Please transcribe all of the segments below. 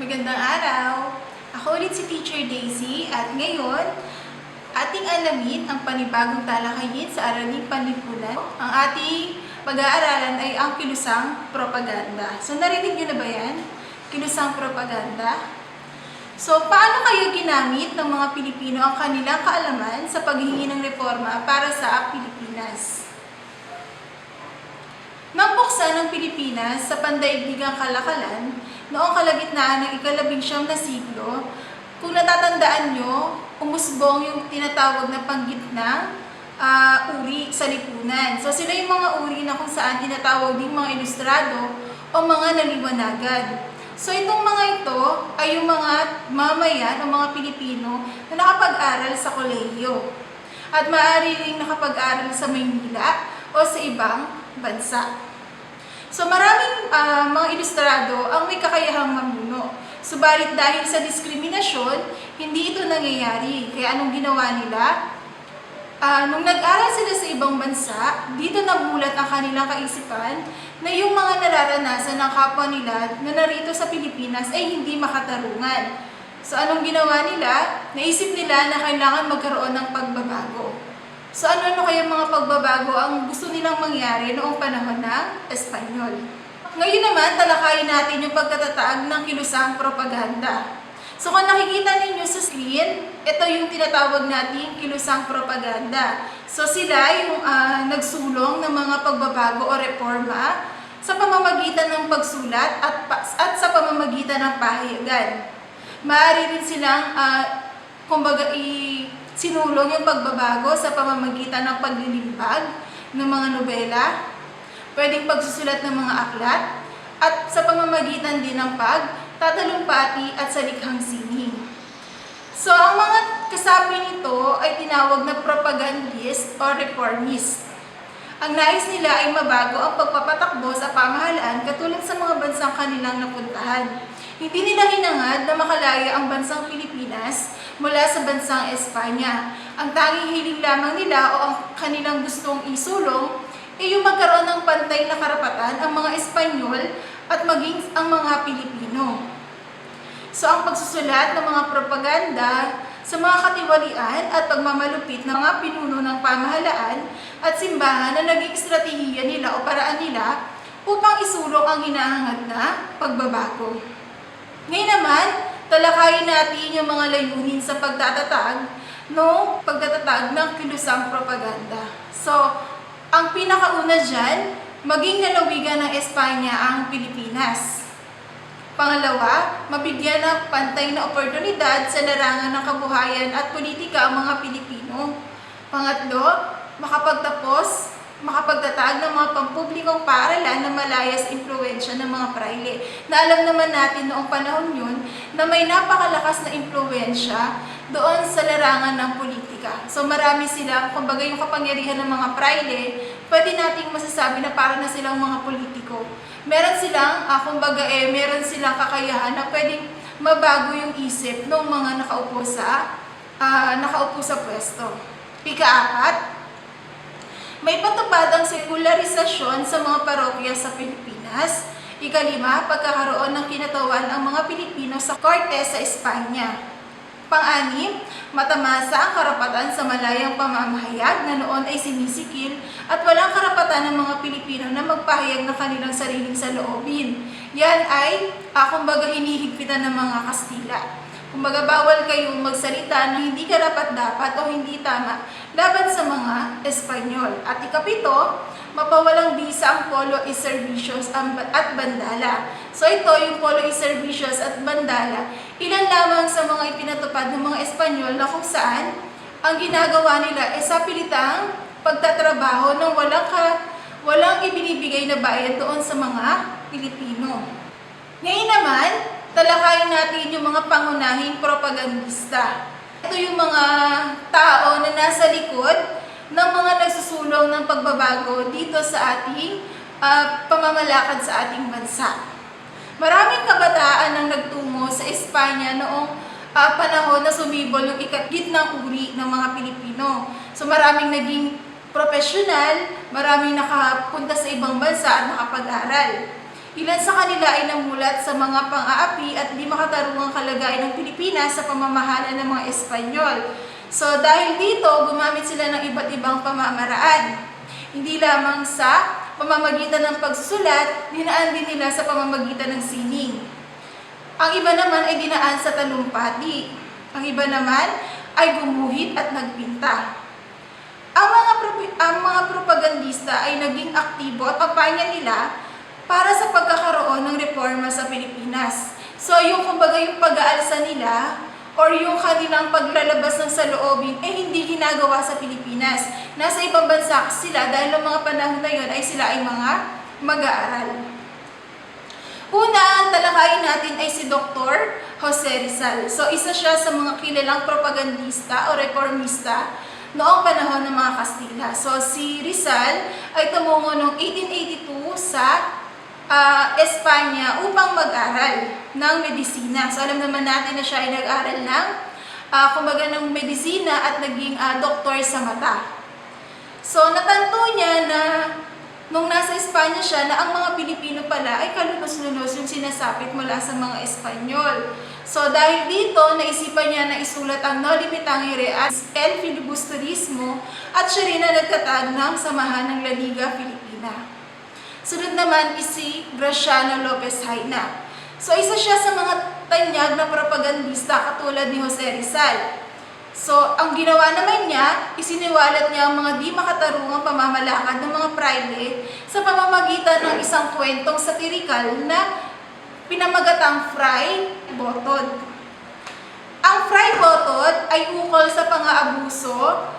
Magandang araw! Ako ulit si Teacher Daisy at ngayon, ating alamin ang panibagong talakayin sa Araling Panlipunan. Ang ating pag-aaralan ay ang kilusang propaganda. So narinig nyo na ba yan? Kilusang propaganda. So paano kaya ginamit ng mga Pilipino ang kanilang kaalaman sa paghihingi ng reforma para sa Pilipinas? Nang buksan ng Pilipinas sa pandaigdigang kalakalan, noong kalagitnaan ng ika-19 na siglo, kung natatandaan nyo, umusbong yung tinatawag na panggitnang uri sa lipunan. So sila yung mga uri na kung saan tinatawag ding mga ilustrado o mga naliwanagan. So itong mga ito ay yung mga mamayan o mga Pilipino na nakapag-aral sa kolehiyo at maaari ring nakapag-aral sa Maynila o sa ibang bansa. So maraming mga ilustrado ang may kakayahang mamuno. Subalit dahil sa diskriminasyon, hindi ito nangyayari. Kaya anong ginawa nila? Nung nag-aral sila sa ibang bansa, dito namulat ang kanilang kaisipan na yung mga nararanasan ng kapwa nila na narito sa Pilipinas ay hindi makatarungan. So anong ginawa nila? Naisip nila na kailangan magkaroon ng pagbabago. So ano kaya mga pagbabago ang gusto nilang mangyari noong panahon ng Espanyol? Ngayon naman, talakayin natin yung pagkatataag ng kilusang propaganda. So kung nakikita ninyo sa screen, ito yung tinatawag nating kilusang propaganda. So sila yung nagsulong ng mga pagbabago o reforma sa pamamagitan ng pagsulat at sa pamamagitan ng pahayagan. Maaari rin silang sinulong yung pagbabago sa pamamagitan ng paglilimbag ng mga nobela, pwedeng pagsusulat ng mga aklat, at sa pamamagitan din ng pagtatalumpati at salikhang sining. So, ang mga kasapi nito ay tinawag na propagandist o reformist. Ang nais nila ay mabago ang pagpapatakbo sa pamahalaan katulad sa mga bansang kanilang napuntahan. Hindi nila hinangad na makalaya ang bansang Pilipinas mula sa bansang Espanya. Ang tanging hiling lamang nila o ang kanilang gustong isulong ay yung magkaroon ng pantay na karapatan ang mga Espanyol at maging ang mga Pilipino. So ang pagsusulat ng mga propaganda sa mga katiwalian at pagmamalupit ng mga pinuno ng pamahalaan at simbahan na naging estratehiya nila o paraan nila upang isulong ang hinahangad na pagbabago. Ngayon naman, talakayin natin yung mga layunin sa pagtatatag ng kilusang propaganda. So, ang pinakauna dyan, maging lalawigan ng Espanya ang Pilipinas. Pangalawa, mabigyan ng pantay na oportunidad sa larangan ng kabuhayan at politika ang mga Pilipino. Pangatlo, makapagtatag ng mga pampublikong paaralan na malaya sa impluwensya ng mga praile. Na alam naman natin noong panahon yun na may napakalakas na impluwensya doon sa larangan ng politika. So marami silang, kumbaga yung kapangyarihan ng mga praile, pwede nating masasabi na para na silang mga politiko. Meron silang, meron silang kakayahan na pwedeng mabago yung isip ng mga nakaupo sa pwesto. Ika-apat, may patupad ang sekularisasyon sa mga parokya sa Pilipinas. Ika-lima, pagkakaroon ng kinatawan ang mga Pilipino sa korte sa Espanya. Pang-anim, matamasa ang karapatan sa malayang pamamahayag na noon ay sinisikil at walang karapatan ng mga Pilipino na magpahayag ng kanilang sariling saloobin. Yan ay, hinihigpitan ng mga Kastila. Kumbaga, bawal kayong magsalita na hindi karapat-dapat o hindi tama laban sa mga Espanyol. At ikapito, mapawalang bisa ang polo y servicios at bandala. So ito, yung polo y servicios at bandala, ilan lamang sa mga ipinatupad ng mga Espanyol na kung saan ang ginagawa nila ay sa pilitang pagtatrabaho ng walang ibinibigay na bayad doon sa mga Pilipino. Ngayon naman, talakayin natin yung mga pangunahing propagandista. Ito yung mga tao na nasa likod ng mga nagsusulong ng pagbabago dito sa ating pamamalakad sa ating bansa. Maraming kabataan ang nagtungo sa Espanya noong panahon na sumibol yung gitnang uri ng mga Pilipino. So maraming naging profesional, maraming nakapunta sa ibang bansa at nakapag-aral. Ilan sa kanila ay namulat sa mga pang-aapi at di makatarungang kalagayan ng Pilipinas sa pamamahala ng mga Espanyol. So dahil dito, gumamit sila ng iba't ibang pamamaraan. Hindi lamang sa pamamagitan ng pagsusulat, dinaan din nila sa pamamagitan ng sining. Ang iba naman ay dinaan sa talumpati. Ang iba naman ay gumuhit at nagpinta. Ang mga propagandista ay naging aktibo at kampanya nila para sa pagkakaroon ng reforma sa Pilipinas. So yung kumbaga yung pag-aalsa nila or yung kanilang paglalabas ng saloobin hindi ginagawa sa Pilipinas. Nasa ibang bansa sila dahil ng mga panahon na yun ay sila ay mga mag-aaral. Una, ang talakayin natin ay si Dr. Jose Rizal. So isa siya sa mga kilalang propagandista o reformista noong panahon ng mga Kastila. So si Rizal ay tumungo noong 1882 sa Espanya upang mag-aral ng medisina. So alam naman natin na siya ay nag-aral ng kumbaga ng medisina at naging doktor sa mata. So natanto niya na nung nasa Espanya siya na ang mga Pilipino pala ay kalunos-lunos yung sinasapit mula sa mga Espanyol. So dahil dito, naisipan niya na isulat ang No Limitang Reas, El Filibusterismo at siya rin na nagtatag ng Samahan ng La Liga Filipina. Sunod naman is si Graciano Lopez Haina. So isa siya sa mga tanyag na propagandista katulad ni Jose Rizal. So ang ginawa naman niya, isiniwalat niya ang mga di makatarungang pamamalakad ng mga praile sa pamamagitan ng isang kwentong satirikal na pinamagatang Fray Botod. Ang Fray Botod ay ukol sa pang-aabuso,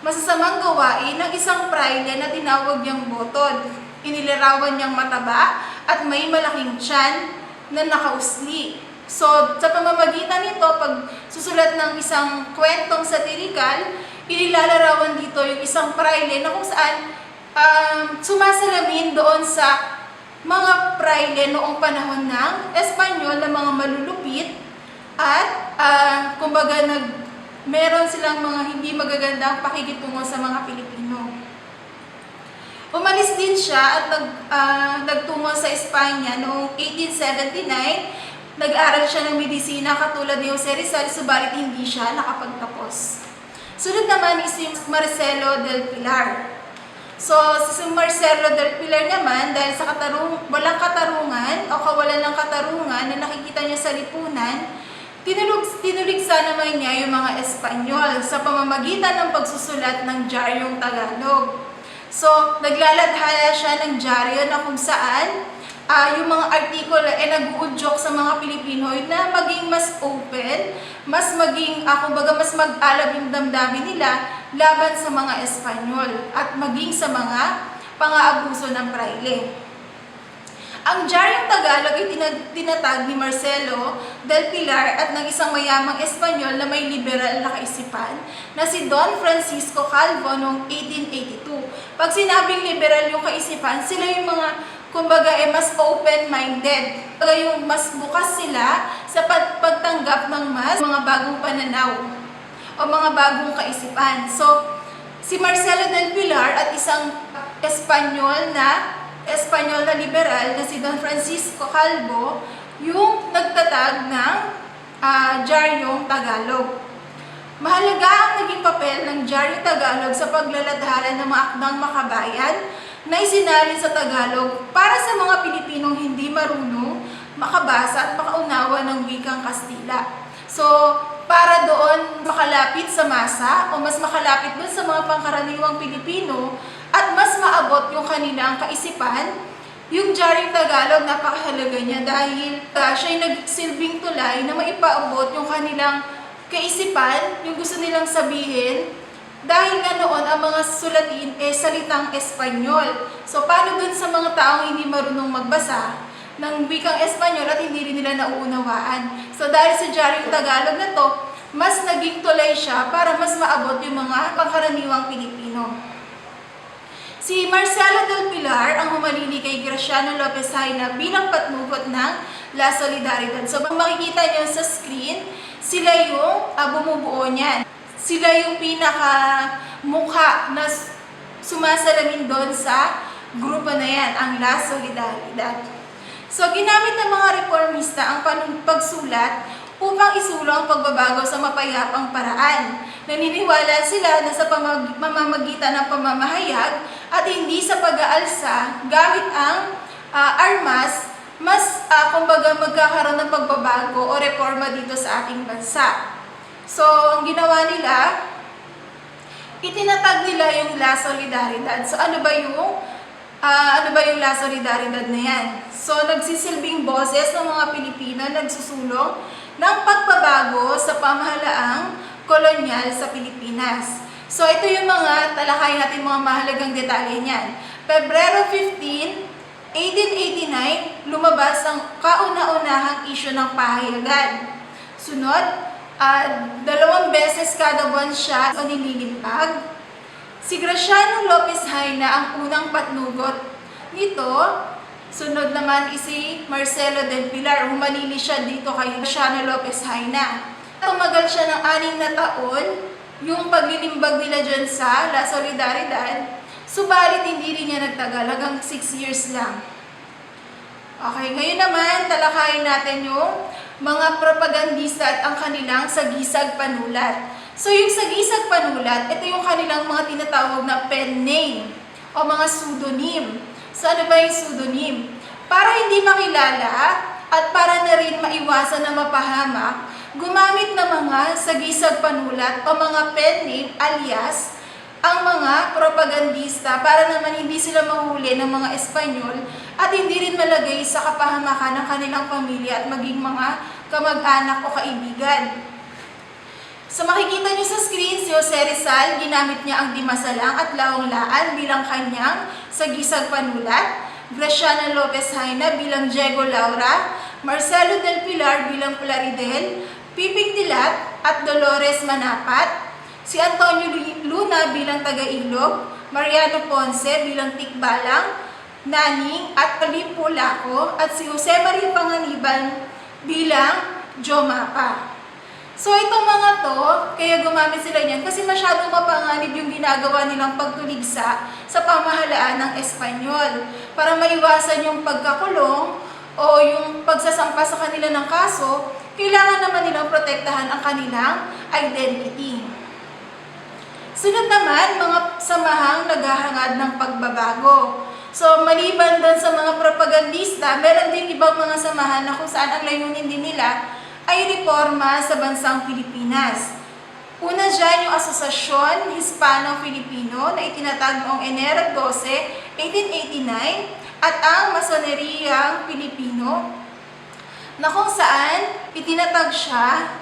masasamang gawain ng isang praile na tinawag niyang Botod. Inilarawan niyang mataba at may malaking tiyan na nakausli. So, sa pamamagitan nito, pag susulat ng isang kwentong satirikal, inilalarawan dito yung isang praile na kung saan sumasalamin doon sa mga praile noong panahon ng Espanyol na mga malulupit at kumbaga meron silang mga hindi magagandang pakikitungo sa mga Pilipino. Umalis din siya at nagtungo sa Espanya noong 1879. Nag-aral siya ng medisina katulad ni Jose Rizal, subalit hindi siya nakapagtapos. Sunod naman is si Marcelo del Pilar. So, si Marcelo del Pilar naman, dahil sa walang katarungan o kawalan ng katarungan na nakikita niya sa lipunan, tinuligsa naman niya yung mga Espanyol sa pamamagitan ng pagsusulat ng Diaryong Tagalog. So, naglalathala siya ng dyaryo na kung saan yung mga artikulo ay nag-uudyok sa mga Pilipino na maging mas open, mas maging, kumbaga mas mag-alab yung damdamin nila laban sa mga Espanyol at maging sa mga pang-aabuso ng praile. Ang Diaryong Tagalog ay tinatag ni Marcelo del Pilar at ng isang mayamang Espanyol na may liberal na kaisipan na si Don Francisco Calvo noong 1882. Pag sinabing liberal yung kaisipan, sila yung mga kumbaga mas open-minded. Kumbaga yung mas bukas sila sa pagtanggap ng mga bagong pananaw o mga bagong kaisipan. So, si Marcelo del Pilar at isang Espanyol na liberal na si Don Francisco Calvo yung nagtatag ng Diaryong Tagalog. Mahalaga ang naging papel ng Diaryong Tagalog sa paglalathala ng mga akdang makabayan na isinalin sa Tagalog para sa mga Pilipinong hindi marunong makabasa at makaunawa ng wikang Kastila. So, para doon makalapit sa masa o mas makalapit doon sa mga pangkaraniwang Pilipino at mas maabot yung kanilang kaisipan, yung Diaryong Tagalog napakahalaga niya dahil siya'y nagsilbing tulay na maipaabot yung kanilang kaisipan, yung gusto nilang sabihin, dahil nga noon ang mga sulatin salitang Espanyol. So paano dun sa mga taong hindi marunong magbasa ng wikang Espanyol at hindi rin nila nauunawaan? So dahil sa Diaryong Tagalog na to, mas naging tulay siya para mas maabot yung mga pangkaraniwang Pilipino. Si Marcelo del Pilar ang humalili kay Graciano Lopez Haina bilang patnugot ng La Solidaridad. So kung makikita nyo sa screen, sila yung bumubuo niyan. Sila yung pinaka-mukha na sumasalamin doon sa grupo na yan, ang La Solidaridad. So, ginamit ng mga reformista ang pagsulat upang isulong ang pagbabago sa mapayapang paraan. Naniniwala sila na sa mamamagitan ng pamamahayag at hindi sa pag-aalsa gamit ang armas, mas kumbaga magkakaroon ng pagbabago o reforma dito sa ating bansa. So, ang ginawa nila, itinatag nila yung La Solidaridad. So, ano ba yung La Solidaridad na yan? So, nagsisilbing boses ng mga Pilipino nagsusulong ng pagbabago sa pamahalaang kolonyal sa Pilipinas. So, ito yung mga talakay natin mga mahalagang detalye niyan. Pebrero 15, 1889, lumabas ang kauna-unahang isyu ng pahayagan. Sunod, 2 beses kada buwan siya o nililimpag. Si Graciano Lopez Haina ang unang patnugot nito. Sunod naman si Marcelo del Pilar. Humalili siya dito kay Graciano Lopez Haina. Tumagal siya ng 6 na taon yung paglilimbag nila dyan sa La Solidaridad. Subalit hindi rin niya nagtagal, hanggang 6 years lang. Okay, ngayon naman talakayin natin yung mga propagandista at ang kanilang sagisag panulat. So yung sagisag panulat, ito yung kanilang mga tinatawag na pen name o mga pseudonym. So ano ba yung pseudonym? Para hindi makilala at para na rin maiwasan na mapahamak, gumamit ng mga sagisag panulat o mga pen name alias ang mga propagandista para naman hindi sila mahuli ng mga Espanyol at hindi rin malagay sa kapahamakan ng kanilang pamilya at maging mga kamag-anak o kaibigan. So makikita niyo sa screen, si Jose Rizal, ginamit niya ang Dimasalang at Laong-Laan bilang kanyang sagisag panulat, Graciano Lopez Haina bilang Diego Laura, Marcelo del Pilar bilang Plaridel, Piping Dilat at Dolores Manapat, si Antonio Luna bilang Taga-Ilog, Mariano Ponce bilang Tikbalang, Naning at Olimpo Laco, at si Jose Maria Panganiban bilang Jomapa. So itong mga to, kaya gumamit sila niyan kasi masyadong mapanganib yung ginagawa nilang pagtuligsa sa pamahalaan ng Espanyol para maiwasan yung pagkakulong o yung pagsasampa sa kanila ng kaso. Kailangan naman nilang protektahan ang kanilang identity. Sunod naman, mga samahang naghahangad ng pagbabago. So, maliban doon sa mga propagandista, meron din ibang mga samahan na kung saan ang layunin din nila ay reforma sa bansang Pilipinas. Una dyan yung Asosasyon Hispano-Filipino na itinatag noong Enero 12, 1889 at ang Masoneriang Pilipino na kung saan itinatag siya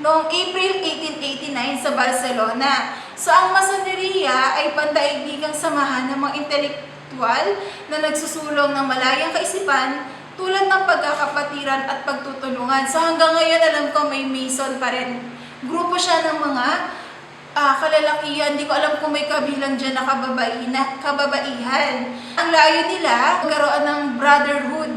noong April 1889 sa Barcelona. So ang Masoneria ay pandaigdigang samahan ng mga intelektual na nagsusulong ng malayang kaisipan tulad ng pagkakapatiran at pagtutulungan. So hanggang ngayon alam ko may Mason pa rin. Grupo siya ng mga kalalakihan. Hindi ko alam kung may kabilang dyan na kababaihan. Ang layo nila, magkaroon ng brotherhood.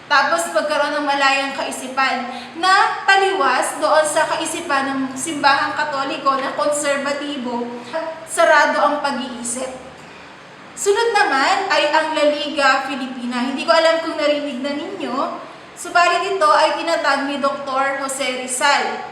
Tapos magkaroon ng malayang kaisipan na taliwas doon sa kaisipan ng simbahang katoliko na konserbatibo, sarado ang pag-iisip. Sunod naman ay ang La Liga Filipina. Hindi ko alam kung narinig na ninyo, subalit ito ay tinatag ni Dr. Jose Rizal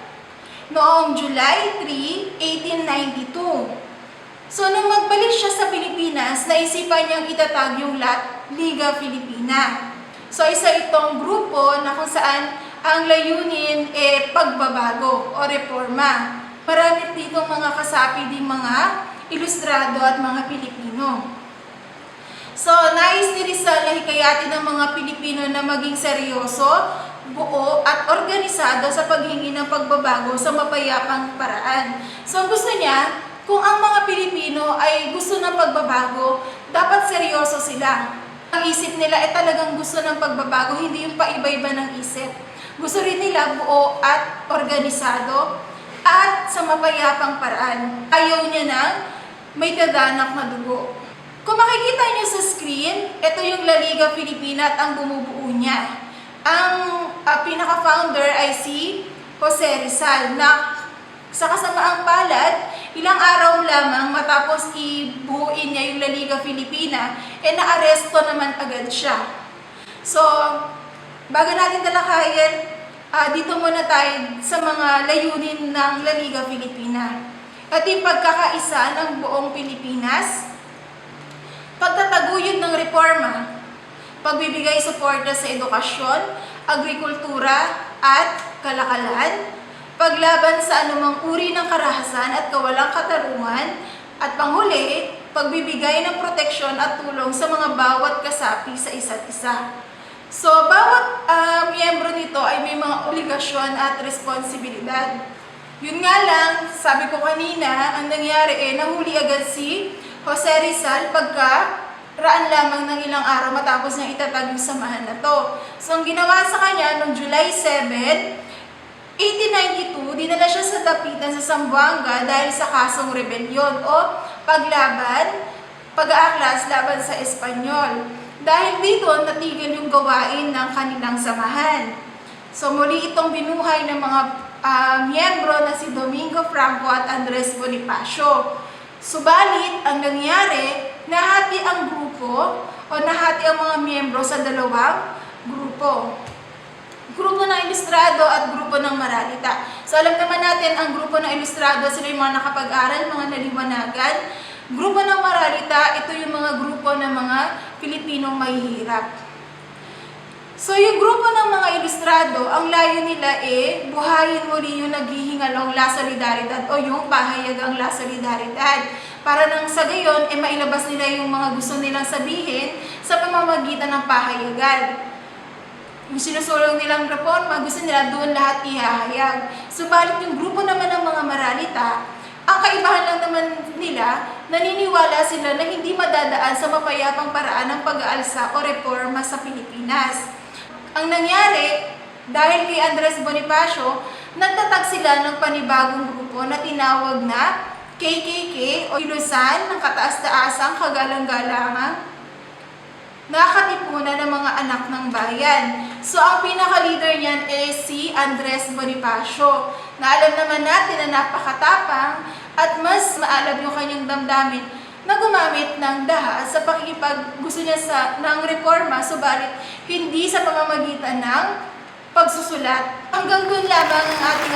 noong July 3, 1892. So nung magbalik siya sa Pilipinas, naisipan niyang itatag yung La Liga Filipina. So isa itong grupo na kung saan ang layunin pagbabago o reforma. Marami ditong mga kasapi din mga ilustrado at mga Pilipino. So, nais ni Rizal na hikayatin ng mga Pilipino na maging seryoso, buo at organisado sa paghingi ng pagbabago sa mapayapang paraan. So, gusto niya, kung ang mga Pilipino ay gusto ng pagbabago, dapat seryoso sila. Ang isip nila ay talagang gusto ng pagbabago, hindi yung paiba-iba ng isip. Gusto rin nila buo at organisado at sa mapayapang paraan. Ayaw niya ng may dadanak na dugo. Kung makikita niyo sa screen, ito yung La Liga Filipina at ang bumubuo niya. Ang pinaka-founder ay si Jose Rizal na sa kasamaang palad, ilang araw lamang matapos ibuuin niya yung La Liga Filipina, naaresto naman agad siya. So, bago natin talakayin, dito muna tayo sa mga layunin ng La Liga Filipina. At yung pagkakaisa ng buong Pilipinas, pagtataguyod ng reforma, pagbibigay suporta sa edukasyon, agrikultura at kalakalan, paglaban sa anumang uri ng karahasan at kawalang katarungan, at panghuli, pagbibigay ng proteksyon at tulong sa mga bawat kasapi sa isa't isa. So, bawat miyembro nito ay may mga obligasyon at responsibilidad. Yun nga lang, sabi ko kanina, ang nangyari nahuli agad si Jose Rizal pagkaraan lamang ng ilang araw matapos niyang itatag yung samahan na to. So, ang ginawa sa kanya noong July 7, 1892, dinala siya sa dapitan sa Zamboanga dahil sa kasong rebelyon o paglaban, pag-aaklas laban sa Espanyol. Dahil dito, natigil yung gawain ng kanilang samahan. So, muli itong binuhay ng mga miyembro na si Domingo Franco at Andres Bonifacio. Subalit, ang nangyari, nahati ang grupo o nahati ang mga miyembro sa dalawang grupo. Grupo ng Ilustrado at grupo ng Maralita. So, alam naman natin, ang grupo ng Ilustrado, sila yung mga nakapag-aral, mga naliwanagan. Grupo ng Maralita, ito yung mga grupo ng mga Pilipinong mahihirap. So, yung grupo ng mga Ilustrado, ang layo nila buhayin muli yung naghihingalong La Solidaridad o yung pahayagang La Solidaridad. Para nang sa gayon, mailabas nila yung mga gusto nilang sabihin sa pamamagitan ng pahayagan. Yung sinusulong nilang reforma, gusto nila doon lahat ihahayag. Subalit yung grupo naman ng mga Maralita, ang kaibahan lang naman nila, naniniwala sila na hindi madadaan sa mapayapang paraan ng pag-aalsa o reforma sa Pilipinas. Ang nangyari, dahil kay Andres Bonifacio, nagtatag sila ng panibagong grupo na tinawag na KKK o Ilusan ng Kataas-Taasang Kagalang-galangang nakatipunan ng mga anak ng bayan. So, ang pinaka-leader niyan si Andres Bonifacio, na alam naman natin na napakatapang at mas maalab yung kanyang damdamin na gumamit ng daha sa gusto niya ng reforma, subalit hindi sa pamamagitan ng pagsusulat. Hanggang doon lamang ang ating